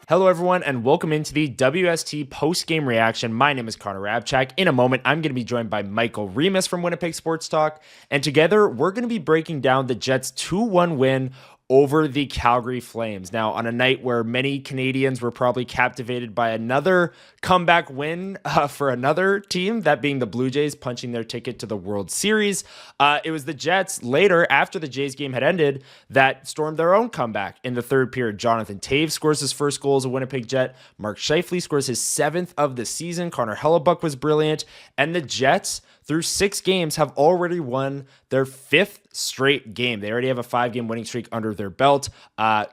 Hello, everyone, and welcome into the WST Post-Game reaction. My name is Connor Hrabchak. In a moment, I'm going to be joined by Michael Remis from Winnipeg Sports Talk, and together we're going to be breaking down the Jets' 2-1 win over the Calgary Flames. Now, on a night where many Canadians were probably captivated by another comeback win for another team, that being the Blue Jays punching their ticket to the World Series, it was the Jets later, after the Jays game had ended, that stormed their own comeback in the third period. Jonathan Taves scores his first goal as a Winnipeg Jet. Mark Scheifele scores his 7th of the season. Connor Hellebuck was brilliant. And the Jets, through 6 games, have already won their 5th straight game. They already have a 5-game winning streak under their belt,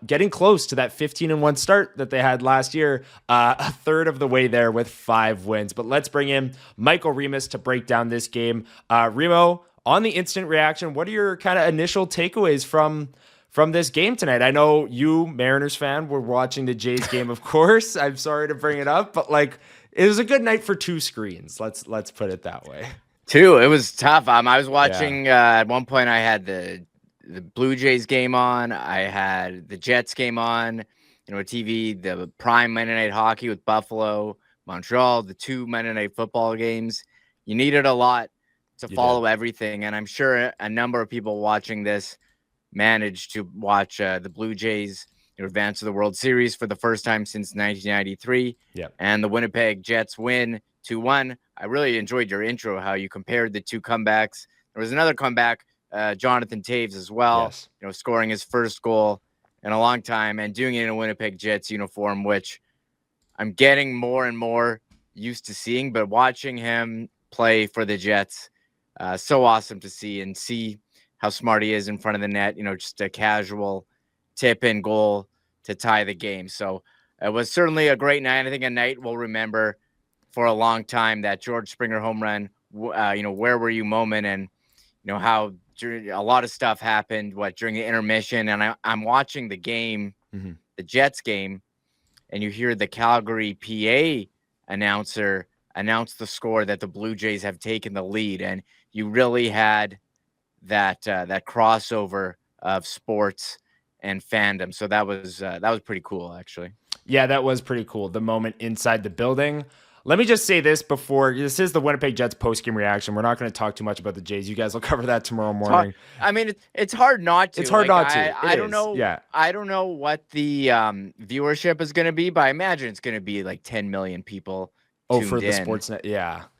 getting close to that 15-1 start that they had last year, a third of the way there with 5 wins. But let's bring in Michael Remis to break down this game. Remo, on the instant reaction, what are your kind of initial takeaways from this game tonight? I know you, Mariners fan, were watching the Jays game, of course. I'm sorry to bring it up, but it was a good night for 2 screens. Let's put it that way. 2. It was tough. I was watching at one point. I had the Blue Jays game on. I had the Jets game on. TV, the prime Monday Night Hockey with Buffalo, Montreal, the 2 Monday Night Football games. You needed a lot to follow everything, and I'm sure a number of people watching this managed to watch the Blue Jays advance to the World Series for the first time since 1993. And the Winnipeg Jets win 2-1. I really enjoyed your intro, how you compared the 2 comebacks. There was another comeback, Jonathan Taves as well, scoring his first goal in a long time and doing it in a Winnipeg Jets uniform, which I'm getting more and more used to seeing. But watching him play for the Jets, so awesome to see how smart he is in front of the net, just a casual tip in goal to tie the game. So it was certainly a great night. I think a night we'll remember for a long time, that George Springer home run, where were you moment, and how a lot of stuff happened during the intermission. And I'm watching the game, the Jets game, and you hear the Calgary PA announcer announce the score that the Blue Jays have taken the lead, and you really had that crossover of sports and fandom. So that was pretty cool, actually. Yeah, that was pretty cool. The moment inside the building. Let me just say this before. This is the Winnipeg Jets post-game reaction. We're not going to talk too much about the Jays. You guys will cover that tomorrow morning. It's hard not to. It's hard not to. I don't know. Yeah. I don't know what the viewership is going to be, but I imagine it's going to be like 10 million people. For the Sportsnet,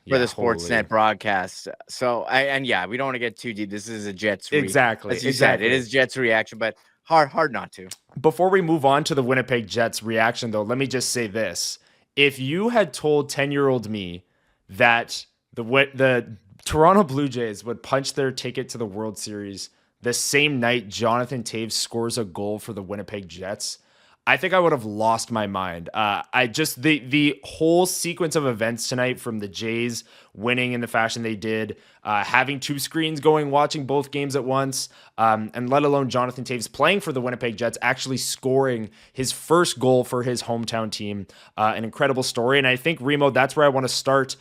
for the Sportsnet broadcast. So, we don't want to get too deep. This is a Jets exactly. As you said, it is Jets reaction, but hard not to. Before we move on to the Winnipeg Jets reaction, though, let me just say this. If you had told 10-year-old me that the Toronto Blue Jays would punch their ticket to the World Series the same night Jonathan Taves scores a goal for the Winnipeg Jets, I think I would have lost my mind. The whole sequence of events tonight, from the Jays winning in the fashion they did, having 2 screens going, watching both games at once, and let alone Jonathan Taves playing for the Winnipeg Jets, actually scoring his first goal for his hometown team. An incredible story. And I think, Remo, that's where I want to start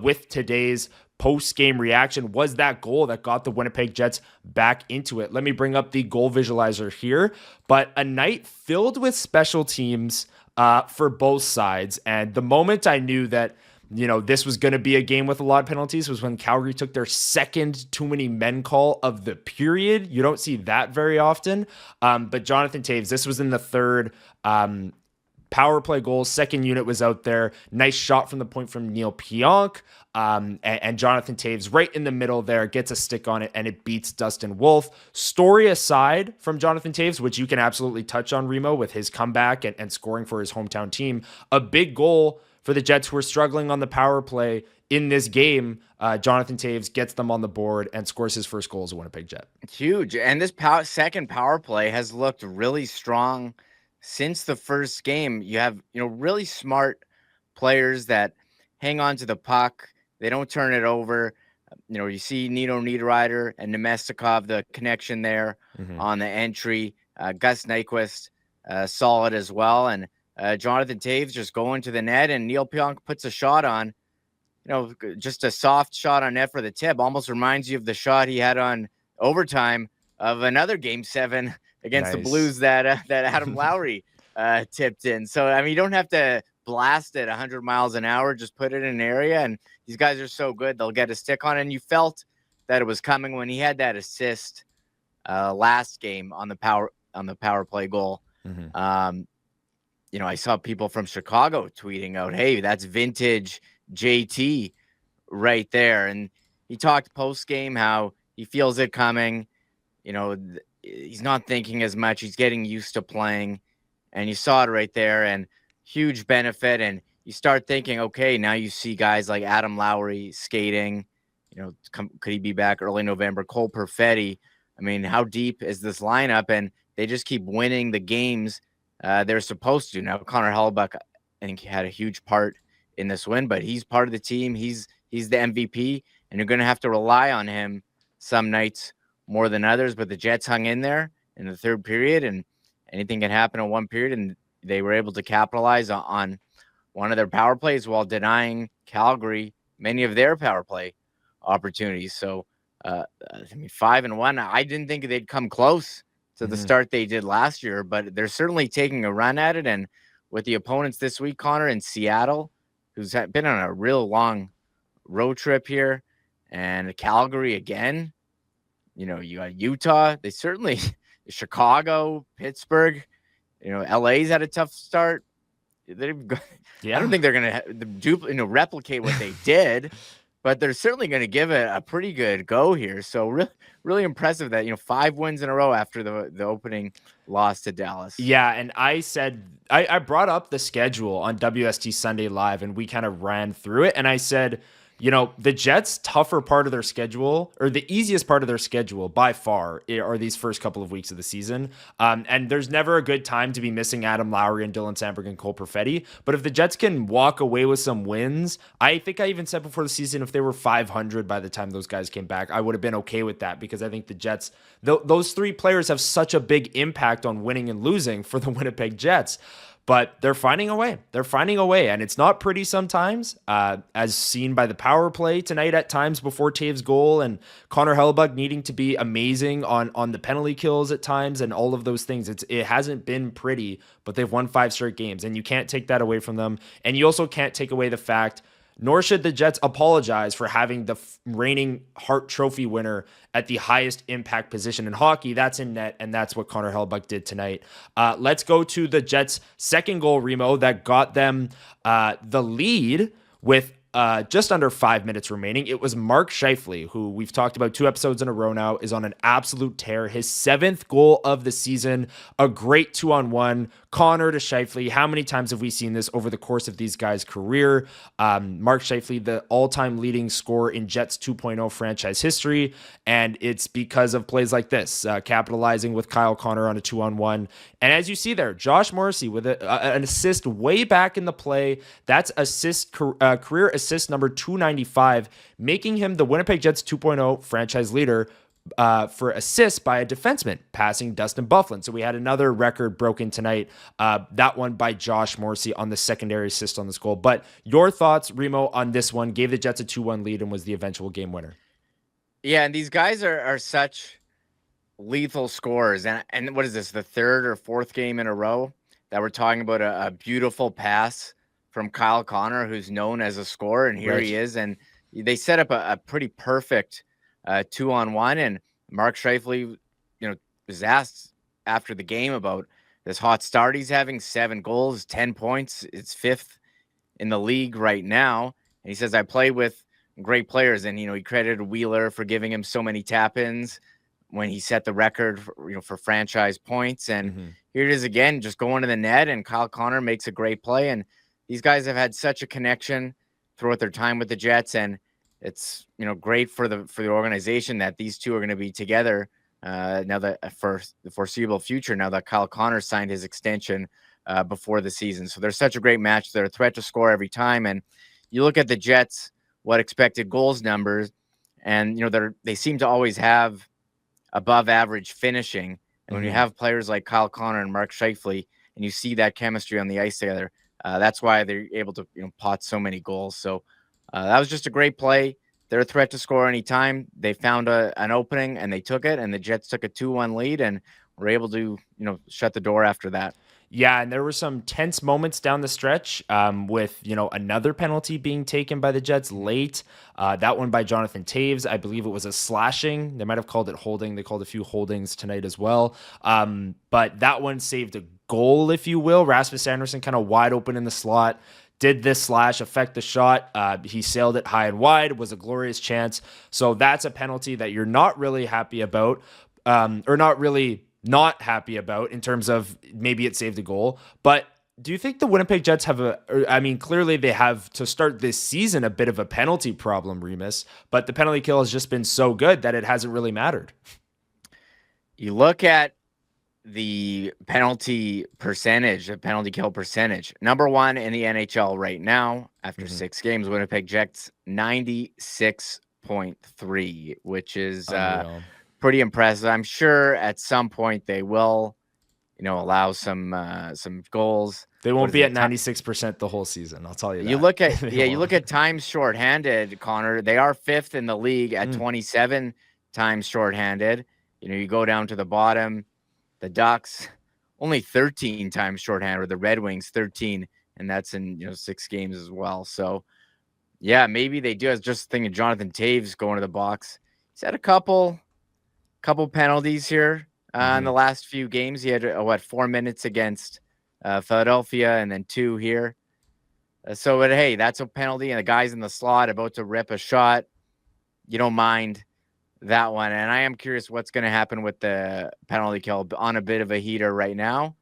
with today's post-game reaction. Was that goal that got the Winnipeg Jets back into it. Let me bring up the goal visualizer here. But a night filled with special teams for both sides. And the moment I knew that this was going to be a game with a lot of penalties was when Calgary took their second too many men call of the period. You don't see that very often. But Jonathan Taves, this was in the third power play goal. Second unit was out there. Nice shot from the point from Neil Pionk. And Jonathan Taves right in the middle there gets a stick on it, and it beats Dustin Wolf. Story aside from Jonathan Taves, which you can absolutely touch on, Remo, with his comeback and scoring for his hometown team, a big goal for the Jets, who are struggling on the power play in this game. Jonathan Taves gets them on the board and scores his first goal as a Winnipeg Jet. Huge. And this second power play has looked really strong since the first game. You have, really smart players that hang on to the puck. They don't turn it over. You see Nino Niederreiter and Nemestikov, the connection there on the entry. Gus Nyquist, solid as well. And Jonathan Taves just going to the net, and Neil Pionk puts a shot on. Just a soft shot on net for the tip. Almost reminds you of the shot he had on overtime of another Game 7 against the Blues that Adam Lowry tipped in. So, I mean, you don't have to blast it 100 miles an hour. Just put it in an area, and these guys are so good. They'll get a stick on it. And you felt that it was coming when he had that assist last game on the power play goal. Mm-hmm. I saw people from Chicago tweeting out, "Hey, that's vintage JT right there." And he talked post game how he feels it coming. He's not thinking as much. He's getting used to playing, and you saw it right there. And huge benefit. And you start thinking, okay, now you see guys like Adam Lowry skating. Could he be back early November? Cole Perfetti. I mean, how deep is this lineup? And they just keep winning the games they're supposed to. Now, Connor Hellebuyck, I think, he had a huge part in this win, but he's part of the team. He's the MVP, and you're going to have to rely on him some nights more than others. But the Jets hung in there in the third period, and anything can happen in one period, and they were able to capitalize on one of their power plays while denying Calgary many of their power play opportunities. So, 5-1. I didn't think they'd come close to the start they did last year, but they're certainly taking a run at it. And with the opponents this week, Connor, in Seattle, who's been on a real long road trip here, and Calgary again, you got Utah. They certainly, Chicago, Pittsburgh, LA's had a tough start. I don't think they're going to replicate what they did, but they're certainly going to give it a pretty good go here. So really impressive that 5 wins in a row after the opening loss to Dallas. Yeah, and I said I brought up the schedule on WST Sunday Live, and we kind of ran through it, and I said, the Jets' tougher part of their schedule, or the easiest part of their schedule by far, are these first couple of weeks of the season. And there's never a good time to be missing Adam Lowry and Dylan Sandberg and Cole Perfetti. But if the Jets can walk away with some wins, I think I even said before the season, if they were 500 by the time those guys came back, I would have been okay with that, because I think the Jets, those 3 players have such a big impact on winning and losing for the Winnipeg Jets. But they're finding a way. They're finding a way, and it's not pretty sometimes, as seen by the power play tonight at times before Taves' goal, and Connor Hellebuyck needing to be amazing on the penalty kills at times, and all of those things. It hasn't been pretty, but they've won 5 straight games, and you can't take that away from them. And you also can't take away the fact, nor should the Jets apologize for having the reigning Hart Trophy winner at the highest impact position in hockey. That's in net, and that's what Connor Hellebuyck did tonight. Let's go to the Jets' second goal, Remo, that got them the lead with just under 5 minutes remaining. It was Mark Scheifele, who we've talked about 2 episodes in a row now, is on an absolute tear. His 7th goal of the season, a great 2-on-1. Connor to Scheifele. How many times have we seen this over the course of these guys' career? Mark Scheifele, the all-time leading scorer in Jets 2.0 franchise history, and it's because of plays like this, capitalizing with Kyle Connor on a 2-on-1. And as you see there, Josh Morrissey with an assist way back in the play. That's career assist number 295, making him the Winnipeg Jets 2.0 franchise leader for assists by a defenseman, passing Dustin Byfuglien. So we had another record broken tonight, that one by Josh Morrissey on the secondary assist on this goal. But your thoughts, Remo, on this one? Gave the Jets a 2-1 lead and was the eventual game winner. Yeah, and these guys are such lethal scorers. And what is this, the 3rd or 4th game in a row that we're talking about a beautiful pass from Kyle Connor, who's known as a scorer, and here he is. And they set up a pretty perfect 2-on-1, and Mark Scheifele, was asked after the game about this hot start he's having. 7 goals, 10 points. It's 5th in the league right now. And he says, I play with great players. And, he credited Wheeler for giving him so many tap-ins when he set the record for franchise points. And here it is again, just going to the net, and Kyle Connor makes a great play. And these guys have had such a connection throughout their time with the Jets, and it's great for the organization that these two are going to be together now that for the foreseeable future. Now that Kyle Connor signed his extension before the season, so they're such a great match. They're a threat to score every time, and you look at the Jets, what expected goals numbers, and they seem to always have above average finishing. And when you have players like Kyle Connor and Mark Scheifele, and you see that chemistry on the ice together, that's why they're able to pot so many goals. So that was just a great play. They're a threat to score anytime. They found an opening and they took it, and the Jets took a 2-1 lead and were able to shut the door after that. Yeah, and there were some tense moments down the stretch with, another penalty being taken by the Jets late. That one by Jonathan Taves. I believe it was a slashing. They might have called it holding. They called a few holdings tonight as well. But that one saved a goal, if you will. Rasmus Anderson kind of wide open in the slot. Did this slash affect the shot? He sailed it high and wide. It was a glorious chance. So that's a penalty that you're not really happy about, or not happy about in terms of maybe it saved a goal. But do you think the Winnipeg Jets have clearly they have to start this season a bit of a penalty problem, Remis, but the penalty kill has just been so good that it hasn't really mattered. You look at the penalty percentage, the penalty kill percentage, number one in the NHL right now after 6 games, Winnipeg Jets 96.3, which is pretty impressive. I'm sure at some point they will, allow some goals. They won't be at 96% the whole season. I'll tell you that. You look at you look at times shorthanded, Connor. They are 5th in the league at 27 times shorthanded. You go down to the bottom, the Ducks only 13 times shorthanded, or the Red Wings 13, and that's in 6 games as well. So yeah, maybe they do. I was just thinking Jonathan Taves going to the box. He's had a couple penalties here in the last few games. He had 4 minutes against Philadelphia and then 2 here. So hey, that's a penalty, and the guy's in the slot about to rip a shot. You don't mind that one. And I am curious what's going to happen with the penalty kill on a bit of a heater right now.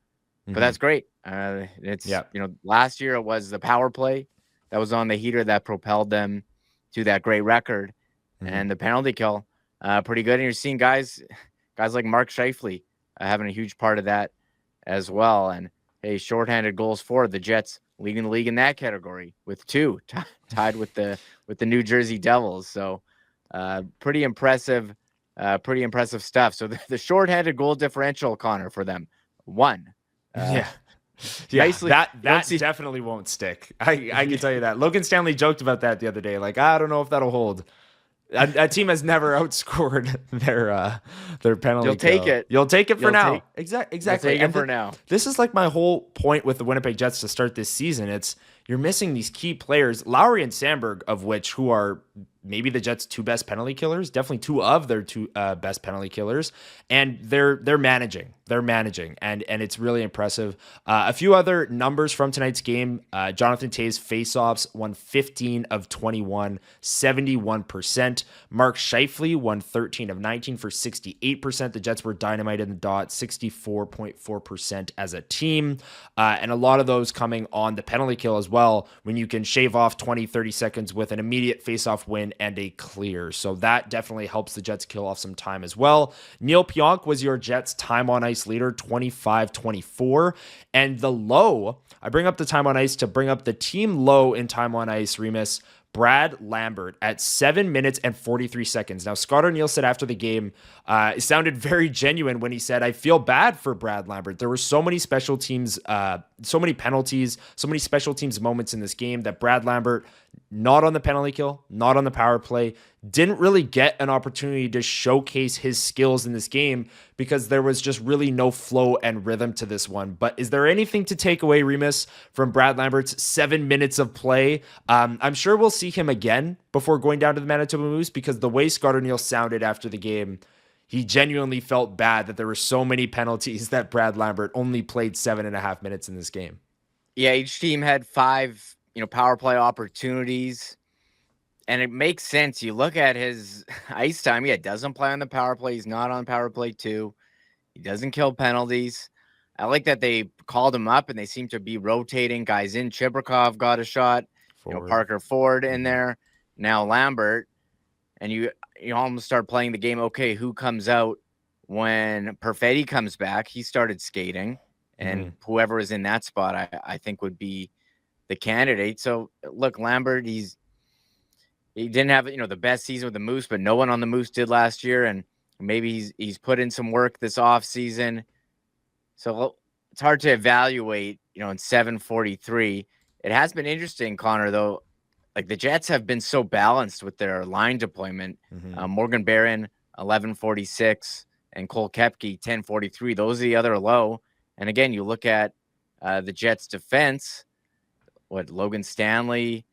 But that's great. Last year it was the power play that was on the heater that propelled them to that great record, and the penalty kill. Pretty good. And you're seeing guys like Mark Scheifele having a huge part of that as well. And hey, shorthanded goals for the Jets leading the league in that category with 2, tied with the New Jersey Devils. So pretty impressive stuff. So the shorthanded goal differential, Connor, for them 1. Nicely, that definitely won't stick. I can tell you that. Logan Stanley joked about that the other day. Like, I don't know if that'll hold. A team has never outscored their penalty. You'll take it for now. Exactly. Take it for now. This is like my whole point with the Winnipeg Jets to start this season. It's you're missing these key players, Lowry and Sandberg, who are maybe the Jets' 2 best penalty killers, definitely 2 of their 2 best penalty killers, and they're managing. They're managing, and it's really impressive. A few other numbers from tonight's game: Jonathan Taves faceoffs won 15 of 21, 71%. Mark Scheifele won 13 of 19 for 68%. The Jets were dynamite in the dot, 64.4% as a team, and a lot of those coming on the penalty kill as well, when you can shave off 20, 30 seconds with an immediate faceoff win and a clear. So that definitely helps the Jets kill off some time as well. Neil Pionk was your Jets time on ice leader, 25-24. And the low, I bring up the time on ice to bring up the team low in time on ice, Remis, Brad Lambert at 7 minutes and 43 seconds. Now, Scott O'Neill said after the game, it sounded very genuine when he said, I feel bad for Brad Lambert. There were so many special teams, so many penalties, so many special teams moments in this game that Brad Lambert, not on the penalty kill, not on the power play, didn't really get an opportunity to showcase his skills in this game because there was just really no flow and rhythm to this one. But is there anything to take away, Remis, from Brad Lambert's 7 minutes of play? I'm sure we'll see him again before going down to the Manitoba Moose, because the way Scott O'Neill sounded after the game, he genuinely felt bad that there were so many penalties that Brad Lambert only played 7.5 minutes in this game. Yeah, each team had 5, power play opportunities. And it makes sense. You look at his ice time. Yeah, doesn't play on the power play. He's not on power play 2. He doesn't kill penalties. I like that they called him up and they seem to be rotating guys in. Chibrikov got a shot. Parker Ford in there. Now Lambert. And you almost start playing the game. Okay, who comes out when Perfetti comes back? He started skating. And whoever is in that spot, I think would be the candidate. So look, Lambert, he didn't have, the best season with the Moose, but no one on the Moose did last year. And maybe he's put in some work this off season. So it's hard to evaluate, in 7:43. It has been interesting, Connor, though. Like the Jets have been so balanced with their line deployment. Morgan Barron, 11:46, and Cole Koepke, 10:43. Those are the other low. And again, you look at The Jets defense, Logan Stanley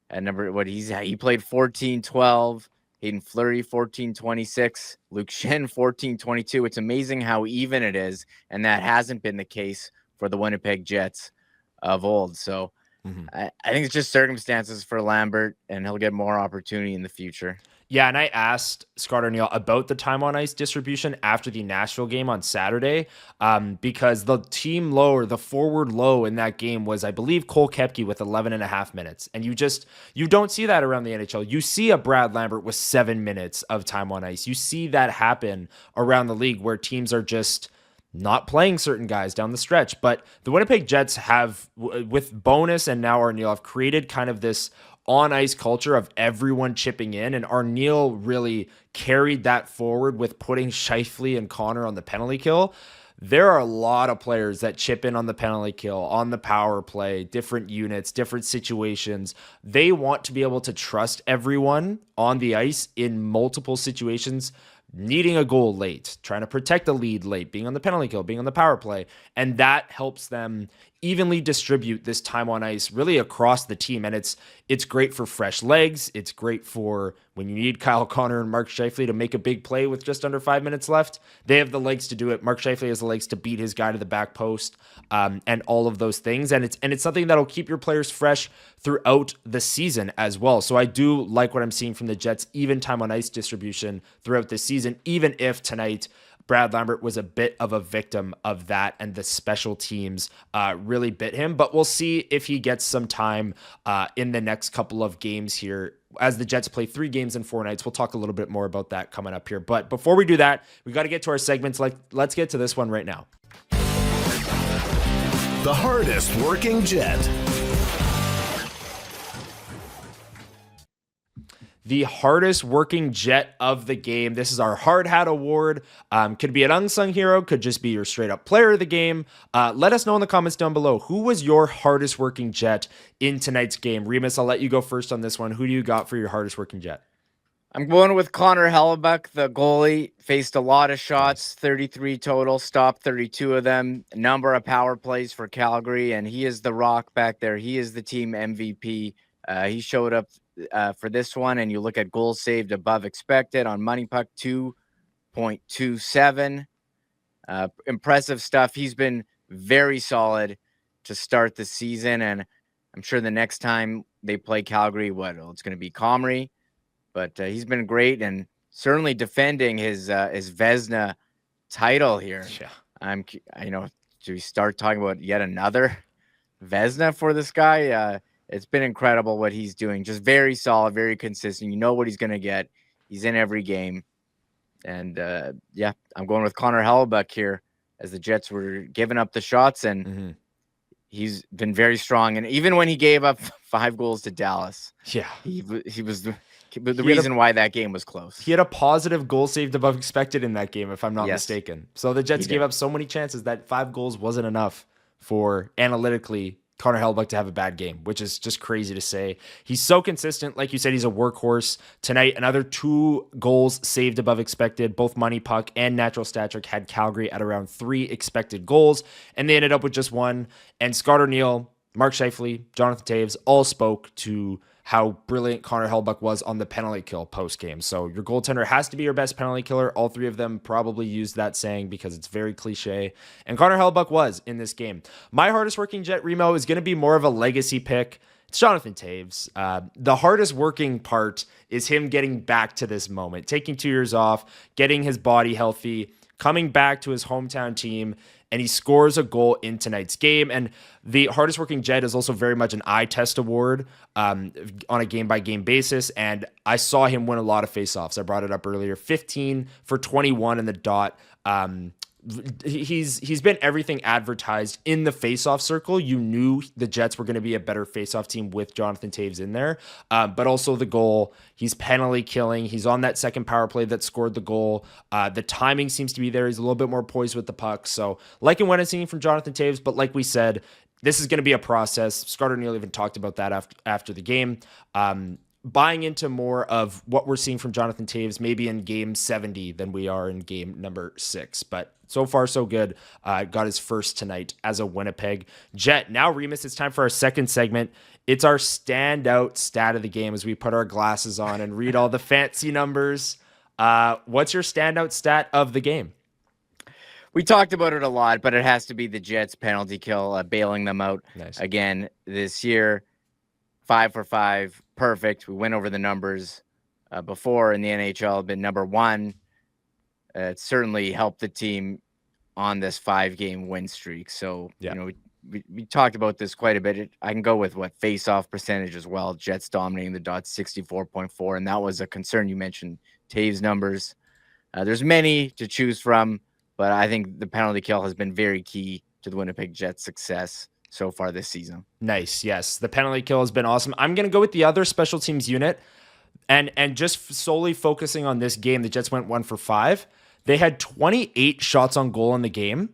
at he played 14-12. Hayden Fleury 14-26. Luke Shen 14-22. It's amazing how even it is, and that hasn't been the case for the Winnipeg Jets of old. So I think it's just circumstances for Lambert, and he'll get more opportunity in the future. Yeah, and I asked Scott Arniel about the time on ice distribution after the Nashville game on Saturday, because the team low, or the forward low in that game was, I believe, Cole Koepke with 11 and a half minutes. And you don't see that around the NHL. You see a Brad Lambert with 7 minutes of time on ice. You see that happen around the league where teams are just not playing certain guys down the stretch. But the Winnipeg Jets have, with Bonus and now Arniel, have created kind of this on-ice culture of everyone chipping in, and Arniel really carried that forward with putting Scheifele and Connor on the penalty kill. There are a lot of players that chip in on the penalty kill, on the power play, different units, different situations. They want to be able to trust everyone on the ice in multiple situations, needing a goal late, trying to protect a lead late, being on the penalty kill, being on the power play. And that helps them evenly distribute this time on ice really across the team. And it's great for fresh legs. It's great for when you need Kyle Connor and Mark Scheifele to make a big play with just under 5 minutes left. They have the legs to do it. Mark Scheifele has the legs to beat his guy to the back post, and all of those things. And it's something that'll keep your players fresh throughout the season as well. So I do like what I'm seeing from the Jets, even time on ice distribution throughout the season, even if tonight Brad Lambert was a bit of a victim of that, and the special teams really bit him. But we'll see if he gets some time in the next couple of games here as the Jets play 3 games in 4 nights. We'll talk a little bit more about that coming up here. But before we do that, we got to get to our segments. Let's get to this one right now. The hardest working Jet. The hardest working Jet of the game. This is our Hard Hat Award. Could be an unsung hero, could just be your straight up player of the game. Let us know in the comments down below, who was your hardest working Jet in tonight's game? Remis, I'll let you go first on this one. Who do you got for your hardest working Jet? I'm going with Connor Hellebuyck, the goalie. Faced a lot of shots, 33 total, stopped 32 of them. A number of power plays for Calgary, and he is the rock back there. He is the team MVP. He showed up for this one, and you look at goals saved above expected on Money Puck, 2.27. Impressive stuff. He's been very solid to start the season, and I'm sure the next time they play Calgary, it's going to be Comrie, but he's been great and certainly defending his Vezina title here. Yeah. Do we start talking about yet another Vezina for this guy? It's been incredible what he's doing. Just very solid, very consistent. You know what he's going to get. He's in every game. And, I'm going with Connor Hellebuyck here as the Jets were giving up the shots, and he's been very strong. And even when he gave up 5 goals to Dallas, he was the reason why that game was close. He had a positive goal saved above expected in that game, if I'm not mistaken. So the Jets gave up so many chances that 5 goals wasn't enough for analytically Connor Hellebuyck to have a bad game, which is just crazy to say. He's so consistent. Like you said, he's a workhorse. Tonight, another 2 goals saved above expected. Both Money Puck and Natural Stat Trick had Calgary at around 3 expected goals, and they ended up with just 1. And Scott Arniel, Mark Scheifele, Jonathan Taves all spoke to how brilliant Connor Hellebuyck was on the penalty kill post-game. So your goaltender has to be your best penalty killer. All 3 of them probably used that saying because it's very cliche. And Connor Hellebuyck was in this game. My hardest working Jet, Remo, is going to be more of a legacy pick. It's Jonathan Taves. The hardest working part is him getting back to this moment, taking 2 years off, getting his body healthy, coming back to his hometown team, and he scores a goal in tonight's game. And the hardest working Jet is also very much an eye test award on a game-by-game basis, and I saw him win a lot of faceoffs. I brought it up earlier. 15 for 21 in the dot. He's been everything advertised in the faceoff circle. You knew the Jets were going to be a better faceoff team with Jonathan Taves in there, but also the goal. He's penalty killing. He's on that second power play that scored the goal. The timing seems to be there. He's a little bit more poised with the puck. So liking what I'm seeing from Jonathan Taves, but like we said, this is going to be a process. Scott Arniel even talked about that after the game. buying into more of what we're seeing from Jonathan Taves, maybe in game 70 than we are in game number 6. But so far, so good. Got his first tonight as a Winnipeg Jet. Now, Remis, it's time for our second segment. It's our standout stat of the game as we put our glasses on and read all the fancy numbers. What's your standout stat of the game? We talked about it a lot, but it has to be the Jets penalty kill, bailing them out again this year. 5 for 5, perfect. We went over the numbers before in the NHL, been number 1. It certainly helped the team on this 5-game win streak. So, we talked about this quite a bit. I can go with face-off percentage as well. Jets dominating the dot 64.4, and that was a concern. You mentioned Taves numbers. There's many to choose from, but I think the penalty kill has been very key to the Winnipeg Jets' success so far this season. Nice. Yes. The penalty kill has been awesome. I'm going to go with the other special teams unit and just solely focusing on this game. The Jets went 1 for 5. They had 28 shots on goal in the game.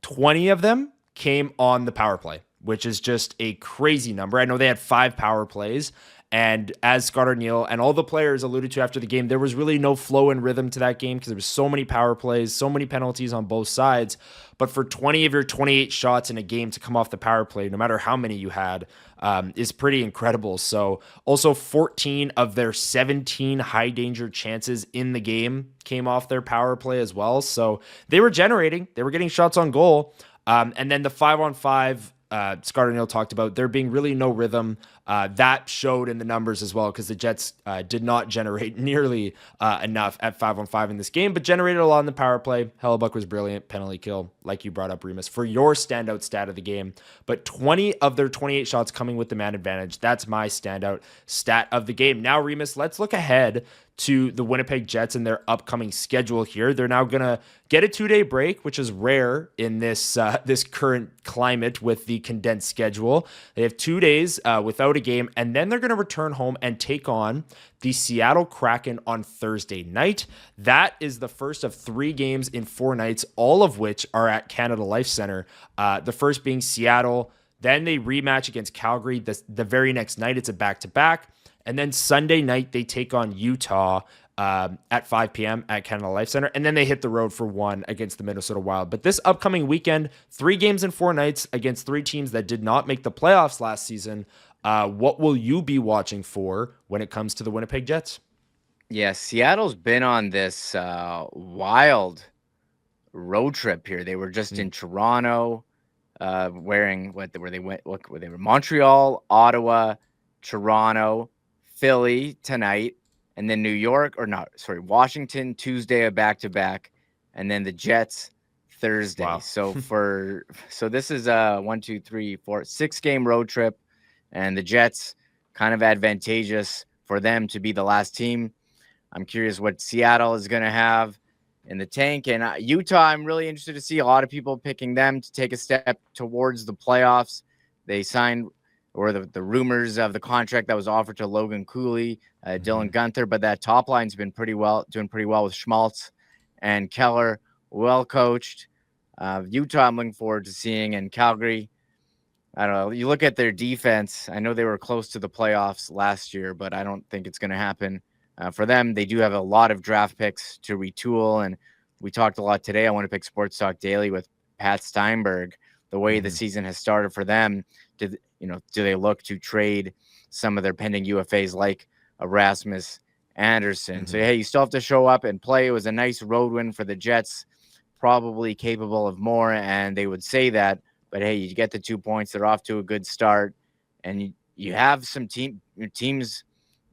20 of them came on the power play, which is just a crazy number. I know they had 5 power plays, and as Scott Arniel and all the players alluded to after the game, there was really no flow and rhythm to that game because there was so many power plays, so many penalties on both sides. But for 20 of your 28 shots in a game to come off the power play, no matter how many you had, is pretty incredible. So also 14 of their 17 high danger chances in the game came off their power play as well. So they were getting shots on goal. And then the 5-on-5, Scott Arniel talked about there being really no rhythm. That showed in the numbers as well because the Jets did not generate nearly enough at 5-on-5 in this game, but generated a lot in the power play. Hellebuck was brilliant. Penalty kill, like you brought up, Remis, for your standout stat of the game. But 20 of their 28 shots coming with the man advantage. That's my standout stat of the game. Now, Remis, let's look ahead to the Winnipeg Jets and their upcoming schedule here. They're now going to get a 2-day break, which is rare in this current climate with the condensed schedule. They have 2 days without a game, and then they're going to return home and take on the Seattle Kraken on Thursday night. That is the first of 3 games in 4 nights, all of which are at Canada Life Center. The first being Seattle, then they rematch against Calgary the very next night. It's a back-to-back. And then Sunday night, they take on Utah at 5 p.m. at Canada Life Center. And then they hit the road for 1 against the Minnesota Wild. But this upcoming weekend, 3 games in 4 nights against 3 teams that did not make the playoffs last season. What will you be watching for when it comes to the Winnipeg Jets? Yeah, Seattle's been on this wild road trip here. They were just in Toronto, wearing they were Montreal, Ottawa, Toronto, Philly tonight, and then Washington Tuesday, a back-to-back, and then the Jets Thursday. Wow. So this is a 6-game road trip, and the Jets kind of advantageous for them to be the last team. I'm curious what Seattle is going to have in the tank, and Utah, I'm really interested to see a lot of people picking them to take a step towards the playoffs. They signed the rumors of the contract that was offered to Logan Cooley, Dylan Guenther, but that top line's been doing pretty well with Schmaltz and Keller, well coached. Utah, I'm looking forward to seeing, and Calgary, I don't know. You look at their defense. I know they were close to the playoffs last year, but I don't think it's going to happen for them. They do have a lot of draft picks to retool, and we talked a lot today. I want to pick Sports Talk Daily with Pat Steinberg. The way the season has started for them, do they look to trade some of their pending UFAs like Erasmus Anderson? So, hey, you still have to show up and play. It was a nice road win for the Jets, probably capable of more, and they would say that. But, hey, you get the 2 points. They're off to a good start, and you have some teams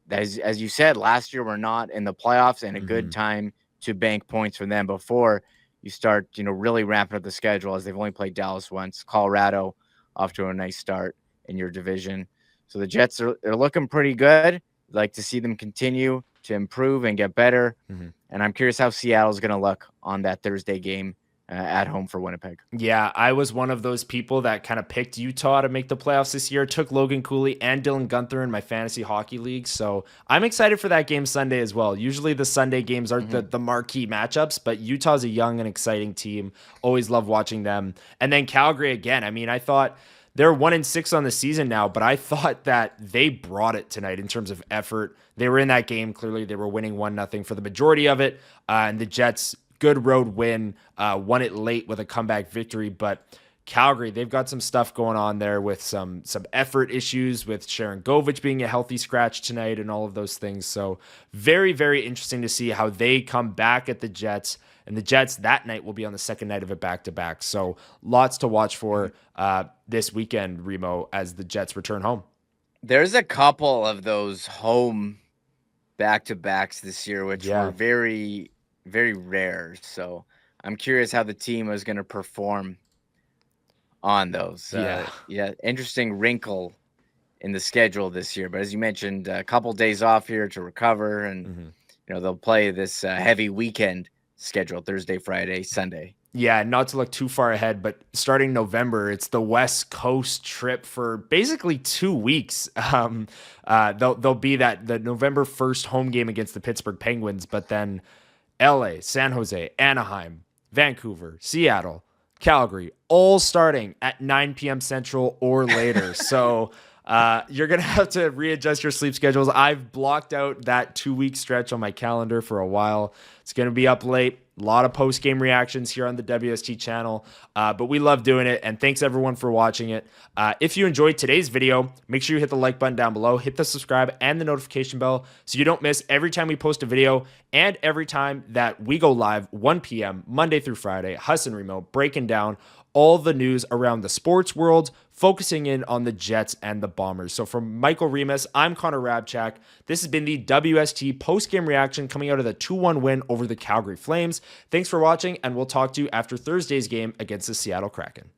that, as you said, last year were not in the playoffs, and a good time to bank points for them before you start, really ramping up the schedule, as they've only played Dallas once. Colorado off to a nice start in your division. So the Jets they're looking pretty good. I'd like to see them continue to improve and get better. And I'm curious how Seattle's going to look on that Thursday game at home for Winnipeg. Yeah, I was one of those people that kind of picked Utah to make the playoffs this year, took Logan Cooley and Dylan Guenther in my fantasy hockey league. So I'm excited for that game Sunday as well. Usually the Sunday games are the marquee matchups, but Utah's a young and exciting team. Always love watching them. And then Calgary again. I mean, I thought They're 1-6 on the season now, but I thought that they brought it tonight in terms of effort. They were in that game. Clearly, they were winning 1-0 for the majority of it. And the Jets, good road win, won it late with a comeback victory. But Calgary, they've got some stuff going on there with some effort issues, with Sharon Govich being a healthy scratch tonight and all of those things. So very, very interesting to see how they come back at the Jets. And the Jets that night will be on the second night of a back-to-back. So lots to watch for this weekend, Remo, as the Jets return home. There's a couple of those home back-to-backs this year, which were very, very rare. So I'm curious how the team is going to perform on those. Interesting wrinkle in the schedule this year. But as you mentioned, a couple days off here to recover, and they'll play this heavy weekend schedule Thursday, Friday, Sunday. Yeah, not to look too far ahead, but starting November, it's the West Coast trip for basically 2 weeks. They'll be the November 1st home game against the Pittsburgh Penguins, but then LA, San Jose, Anaheim, Vancouver, Seattle, Calgary, all starting at 9 p.m. Central or later. So you're going to have to readjust your sleep schedules. I've blocked out that 2-week stretch on my calendar for a while. It's going to be up late. A lot of post-game reactions here on the WST channel, but we love doing it, and thanks everyone for watching it. If you enjoyed today's video, make sure you hit the like button down below, hit the subscribe and the notification bell so you don't miss every time we post a video and every time that we go live 1 p.m. Monday through Friday. Huss and Remo breaking down all the news around the sports world, focusing in on the Jets and the Bombers. So from Michael Remis, I'm Connor Hrabchak. This has been the WST post-game reaction coming out of the 2-1 win over the Calgary Flames. Thanks for watching, and we'll talk to you after Thursday's game against the Seattle Kraken.